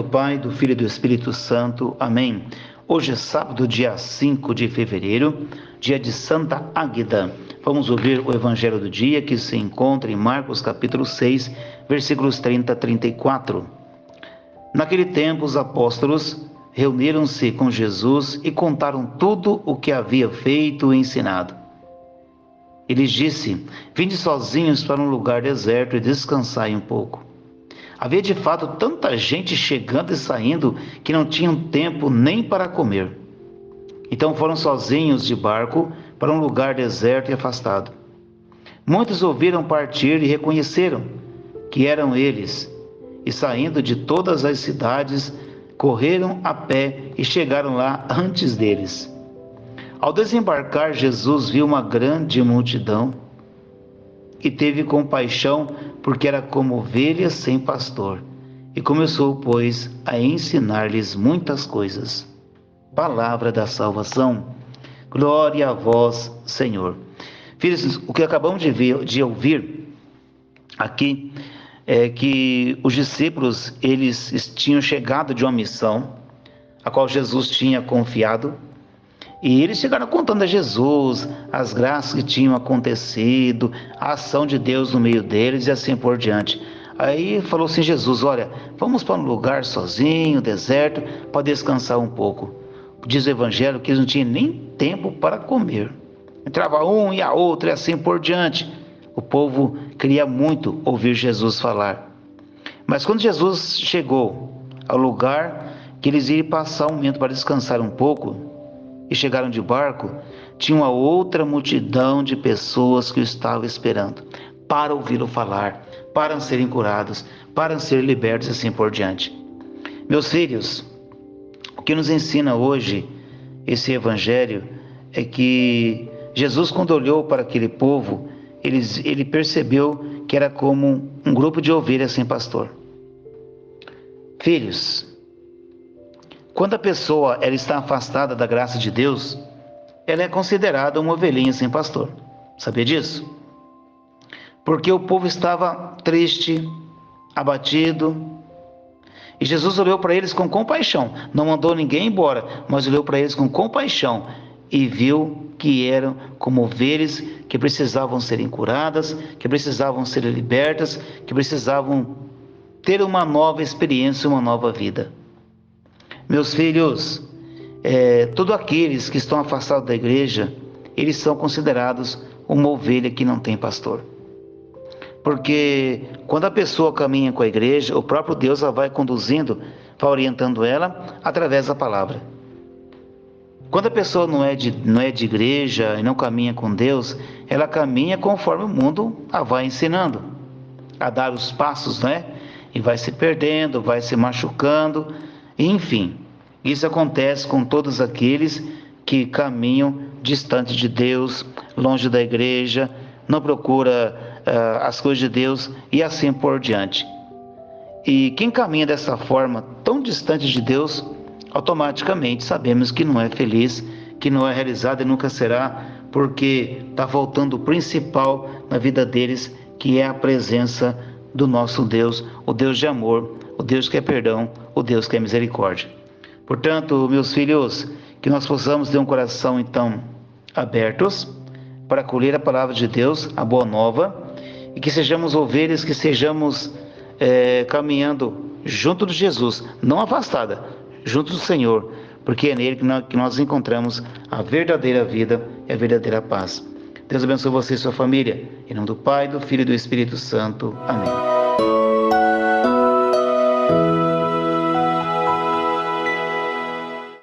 Pai, do Filho e do Espírito Santo. Amém. Hoje é sábado, dia 5 de fevereiro, dia de Santa Águeda. Vamos ouvir o Evangelho do dia, que se encontra em Marcos capítulo 6, versículos 30 a 34. Naquele tempo, os apóstolos reuniram-se com Jesus e contaram tudo o que havia feito e ensinado. Ele disse: vinde sozinhos para um lugar deserto e descansai um pouco. Havia de fato tanta gente chegando e saindo que não tinham tempo nem para comer. Então foram sozinhos de barco para um lugar deserto e afastado. Muitos ouviram partir e reconheceram que eram eles, e saindo de todas as cidades, correram a pé e chegaram lá antes deles. Ao desembarcar, Jesus viu uma grande multidão e teve compaixão, porque era como ovelhas sem pastor, e começou, pois, a ensinar-lhes muitas coisas. Palavra da salvação. Glória a vós, Senhor. Filhos, o que acabamos de ouvir aqui é que os discípulos, eles tinham chegado de uma missão, a qual Jesus tinha confiado, e eles chegaram contando a Jesus as graças que tinham acontecido, a ação de Deus no meio deles e assim por diante. Aí falou assim Jesus: olha, vamos para um lugar sozinho, deserto, para descansar um pouco. Diz o Evangelho que eles não tinham nem tempo para comer. Entrava um e a outra e assim por diante. O povo queria muito ouvir Jesus falar. Mas quando Jesus chegou ao lugar que eles iriam passar um momento para descansar um pouco, e chegaram de barco, tinha uma outra multidão de pessoas que o estavam esperando para ouvi-lo falar, para serem curados, para serem libertos e assim por diante. Meus filhos, o que nos ensina hoje esse evangelho é que Jesus, quando olhou para aquele povo, ele percebeu que era como um grupo de ovelhas sem pastor. Filhos, quando a pessoa ela está afastada da graça de Deus, ela é considerada uma ovelhinha sem pastor. Sabia disso? Porque o povo estava triste, abatido, e Jesus olhou para eles com compaixão. Não mandou ninguém embora, mas olhou para eles com compaixão e viu que eram como ovelhas que precisavam serem curadas, que precisavam ser libertas, que precisavam ter uma nova experiência, uma nova vida. Meus filhos, todos aqueles que estão afastados da igreja, eles são considerados uma ovelha que não tem pastor. Porque quando a pessoa caminha com a igreja, o próprio Deus a vai conduzindo, vai orientando ela através da palavra. Quando a pessoa não é de igreja e não caminha com Deus, ela caminha conforme o mundo a vai ensinando, a dar os passos, né? E vai se perdendo, vai se machucando. Enfim, isso acontece com todos aqueles que caminham distante de Deus, longe da igreja, não procura as coisas de Deus e assim por diante. E quem caminha dessa forma, tão distante de Deus, automaticamente sabemos que não é feliz, que não é realizado e nunca será, porque está faltando o principal na vida deles, que é a presença do nosso Deus, o Deus de amor, o Deus que é perdão, o Deus que é misericórdia. Portanto, meus filhos, que nós possamos ter um coração, então, abertos para acolher a palavra de Deus, a boa nova, e que sejamos ovelhas, que sejamos caminhando junto de Jesus, não afastada, junto do Senhor, porque é nele que nós encontramos a verdadeira vida e a verdadeira paz. Deus abençoe você e sua família. Em nome do Pai, do Filho e do Espírito Santo. Amém.